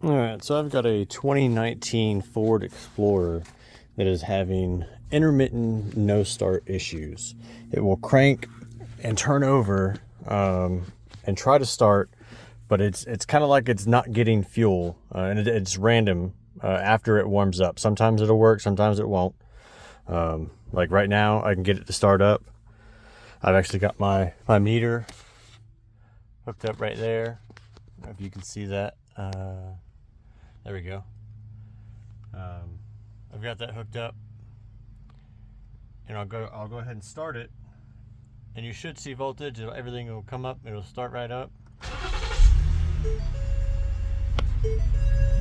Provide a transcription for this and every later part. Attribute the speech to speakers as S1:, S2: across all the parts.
S1: Alright, so I've got a 2019 Ford Explorer that is having intermittent no start issues. It will crank and turn over and try to start, but it's kind of like it's not getting fuel, and it's random after it warms up. Sometimes it'll work, sometimes it won't. Like right now, I can get it to start up. I've actually got my meter hooked up right there. I don't know if you can see that. There we go. I've got that hooked up, and I'll go ahead and start it, and you should see voltage. Everything will come up. It'll start right up.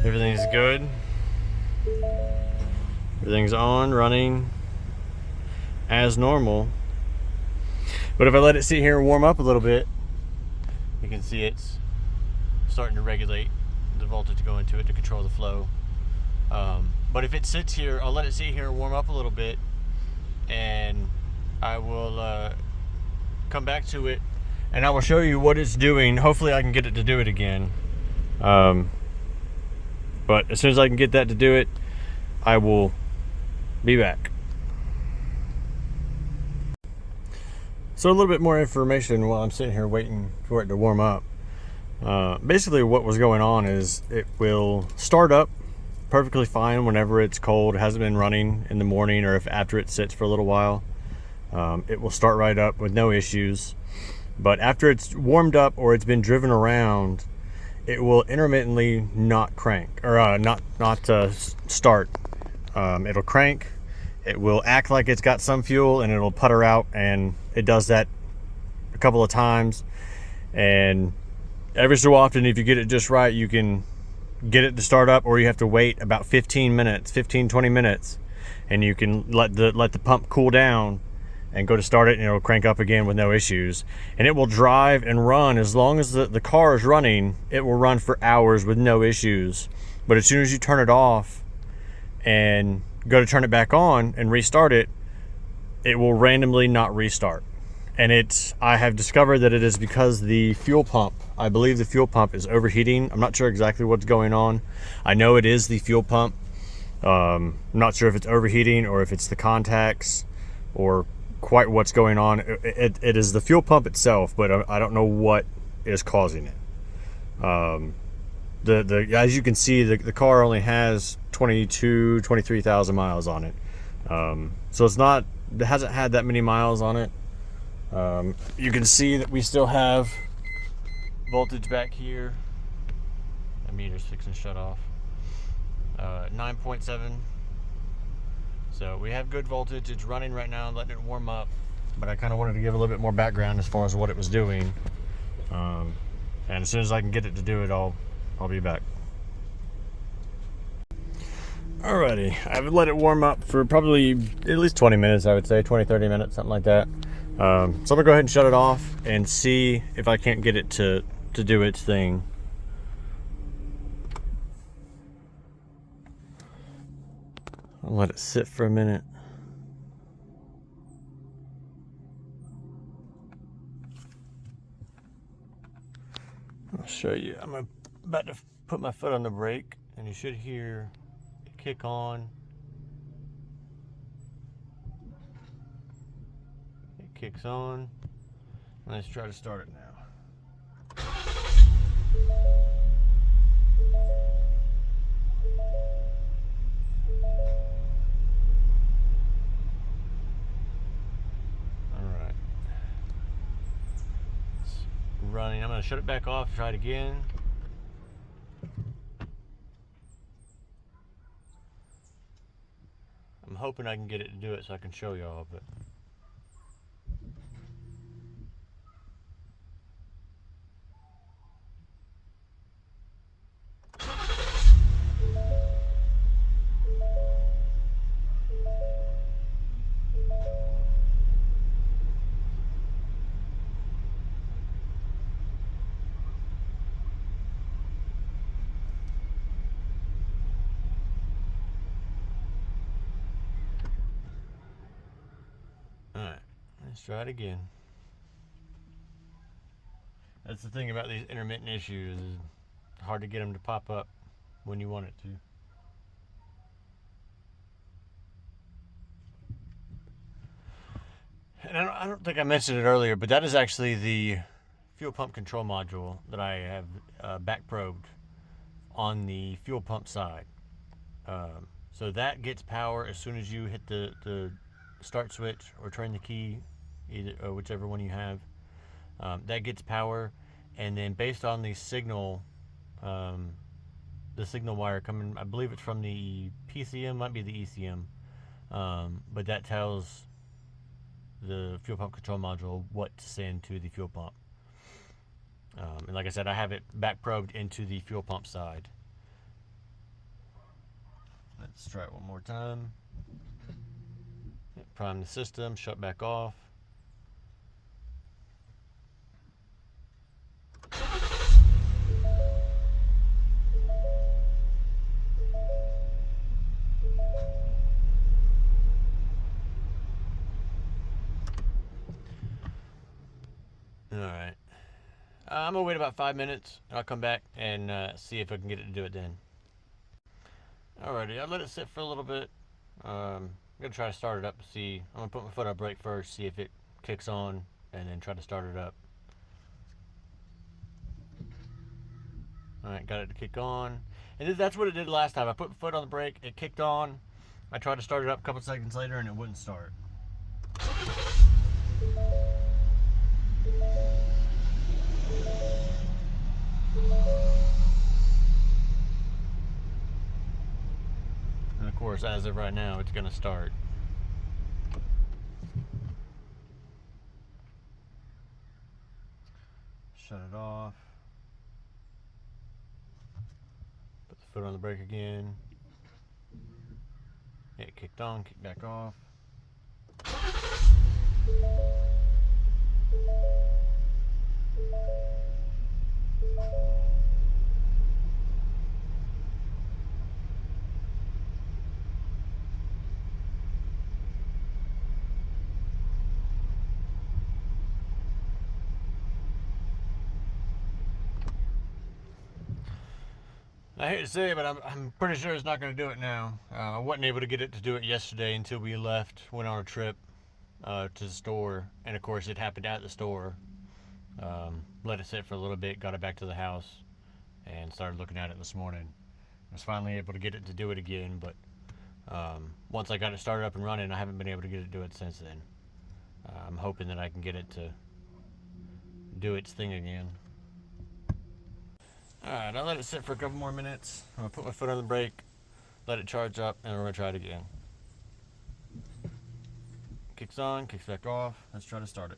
S1: Everything's good. Everything's on, running as normal. But if I let it sit here and warm up a little bit, you can see it's starting to regulate the voltage going to it to control the flow. But if it sits here, I'll let it sit here and warm up a little bit, and I will come back to it, and I will show you what it's doing. Hopefully I can get it to do it again. But as soon as I can get that to do it, I will be back. So a little bit more information while I'm sitting here waiting for it to warm up. Basically what was going on is it will start up perfectly fine whenever it's cold. It hasn't been running in the morning, or if after it sits for a little while, it will start right up with no issues. But after it's warmed up or it's been driven around, it will intermittently not crank, or not start. It'll crank, it will act like it's got some fuel, and it'll putter out, and it does that a couple of times. And every so often, if you get it just right, you can get it to start up, or you have to wait about 20 minutes, and you can let the pump cool down and go to start it, and it'll crank up again with no issues. And it will drive and run as long as the car is running. It will run for hours with no issues. But as soon as you turn it off and go to turn it back on and restart it, it will randomly not restart. And I have discovered that it is because the fuel pump, I believe the fuel pump is overheating. I'm not sure exactly what's going on. I know it is the fuel pump. I'm not sure if it's overheating or if it's the contacts or quite what's going on. It is the fuel pump itself, but I don't know what is causing it. As you can see, the car only has 23,000 miles on it. So it hasn't had that many miles on it. You can see that we still have voltage back here. The meter's fixing to shut off. 9.7. So we have good voltage. It's running right now, letting it warm up. But I kind of wanted to give a little bit more background as far as what it was doing. And as soon as I can get it to do it, I'll be back. Alrighty, I've let it warm up for probably at least 20 minutes, I would say, 20-30 minutes, something like that. So I'm gonna go ahead and shut it off and see if I can't get it to do its thing. I'll let it sit for a minute. I'll show you. I'm about to put my foot on the brake, and you should hear it kick on. It kicks on. Let's try to start it now. Alright. It's running. I'm going to shut it back off, try it again. I'm hoping I can get it to do it so I can show y'all, but alright, let's try it again. That's the thing about these intermittent issues, is hard to get them to pop up. when you want it to. And I don't think I mentioned it earlier, but that is actually the fuel pump control module that I have back probed on the fuel pump side. So that gets power as soon as you hit the start switch or turn the key, either whichever one you have. That gets power, and then based on the signal wire coming, I believe it's from the PCM, might be the ECM, but that tells the fuel pump control module what to send to the fuel pump. And like I said, I have it back probed into the fuel pump side. Let's try it one more time. Prime the system, shut back off. Alright. I'm going to wait about 5 minutes, and I'll come back and see if I can get it to do it then. Alrighty, I'll let it sit for a little bit. I'm going to try to start it up to see. I'm going to put my foot on brake first, see if it kicks on, and then try to start it up. Alright, got it to kick on. And that's what it did last time. I put my foot on the brake, it kicked on. I tried to start it up a couple seconds later, and it wouldn't start. And of course, as of right now, it's going to start. Shut it off. Put the foot on the brake again. It kicked on, kicked back off. I hate to say it, but I'm pretty sure it's not going to do it now. I wasn't able to get it to do it yesterday until we left, went on a trip to the store, and of course it happened at the store. Let it sit for a little bit, got it back to the house, and started looking at it this morning. I was finally able to get it to do it again, but once I got it started up and running, I haven't been able to get it to do it since then. I'm hoping that I can get it to do its thing again. Alright, I'll let it sit for a couple more minutes. I'm going to put my foot on the brake, let it charge up, and we're going to try it again. Kicks on, kicks back off. Let's try to start it.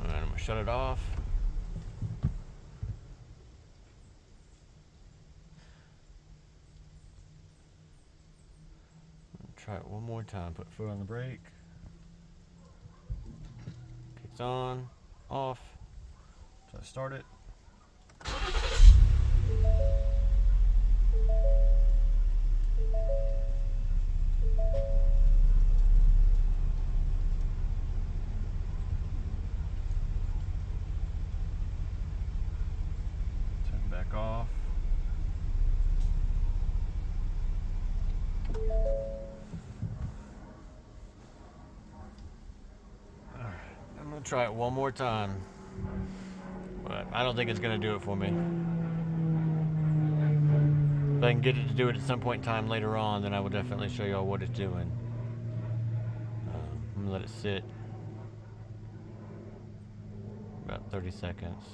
S1: Alright, I'm going to shut it off. Try it one more time. Put foot on the brake. Kicks on, off. Try to start it. Turn back off. I'm going to try it one more time, but I don't think it's going to do it for me. If I can get it to do it at some point in time later on, then I will definitely show y'all what it's doing. I'm going to let it sit about 30 seconds.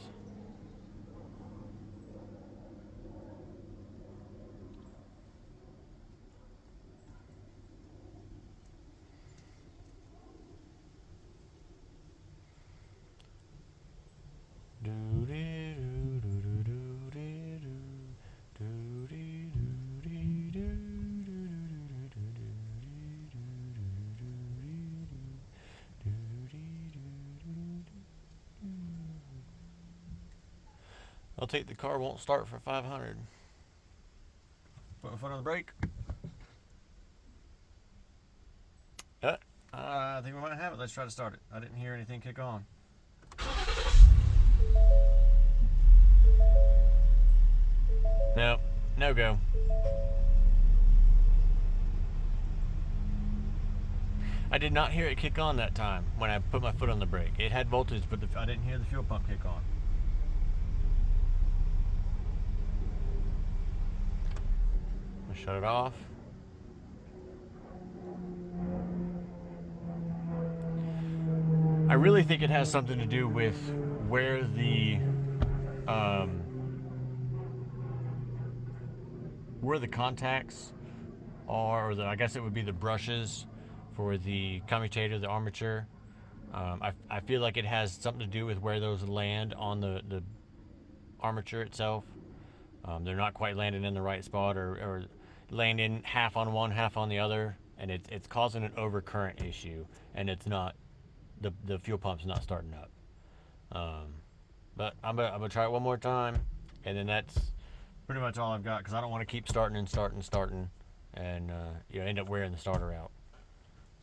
S1: I'll take the car won't start for 500. Put my foot on the brake. I think we might have it. Let's try to start it. I didn't hear anything kick on. No, no go. I did not hear it kick on that time when I put my foot on the brake. It had voltage, but I didn't hear the fuel pump kick on. I'm gonna shut it off. I really think it has something to do with where the contacts are, or I guess it would be the brushes for the commutator, the armature. I feel like it has something to do with where those land on the armature itself. They're not quite landing in the right spot, or landing half on one, half on the other, and it's causing an overcurrent issue, and it's not, the fuel pump's not starting up. But I'm gonna try it one more time, and then that's pretty much all I've got, because I don't want to keep starting and end up wearing the starter out.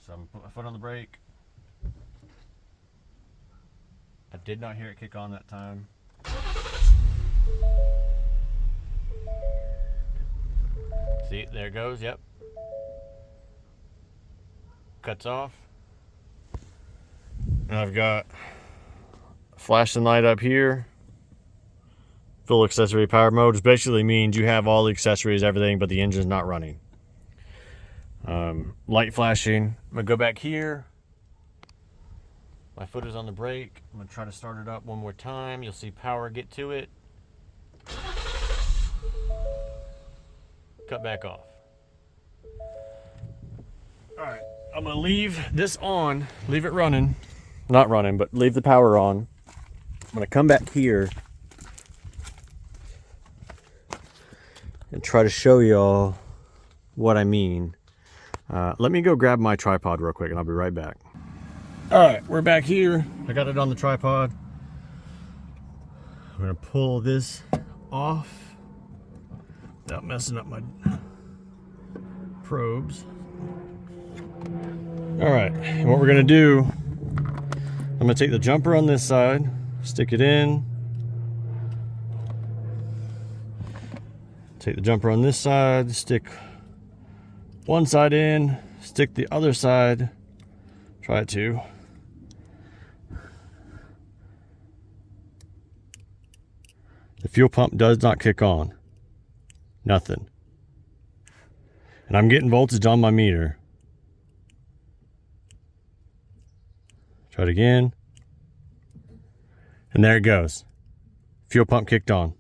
S1: So I'm gonna put my foot on the brake. I did not hear it kick on that time. See, there it goes, yep. Cuts off. And I've got flashing light up here. Full accessory power mode, which basically means you have all the accessories, everything, but the engine's not running. Light flashing. I'm gonna go back here. My foot is on the brake. I'm gonna try to start it up one more time. You'll see power get to it. Cut back off. All right, I'm gonna leave this on, leave it running. Not running, but leave the power on. I'm gonna come back here and try to show y'all what I mean. Let me go grab my tripod real quick and I'll be right back. All right, we're back here. I got it on the tripod. I'm gonna pull this off without messing up my probes. All right, and what we're gonna do, I'm gonna take the jumper on this side, stick it in. Take the jumper on this side, stick one side in, stick the other side, try to. The fuel pump does not kick on. Nothing. And I'm getting voltage on my meter. Try it again. And there it goes. Fuel pump kicked on.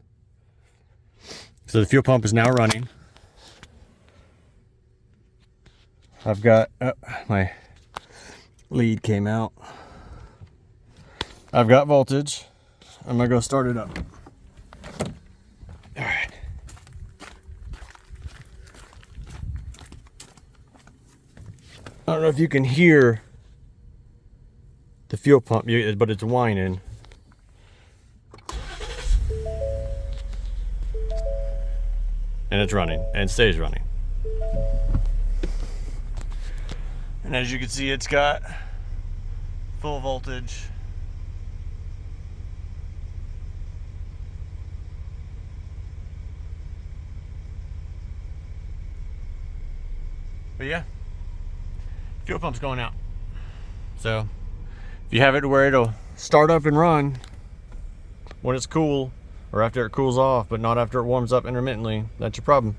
S1: So the fuel pump is now running. I've got, my lead came out. I've got voltage. I'm gonna go start it up. All right. I don't know if you can hear the fuel pump, but it's whining. And it's running, and stays running. And as you can see, it's got full voltage. But yeah, fuel pump's going out. So if you have it where it'll start up and run when it's cool, or after it cools off, but not after it warms up intermittently, that's your problem.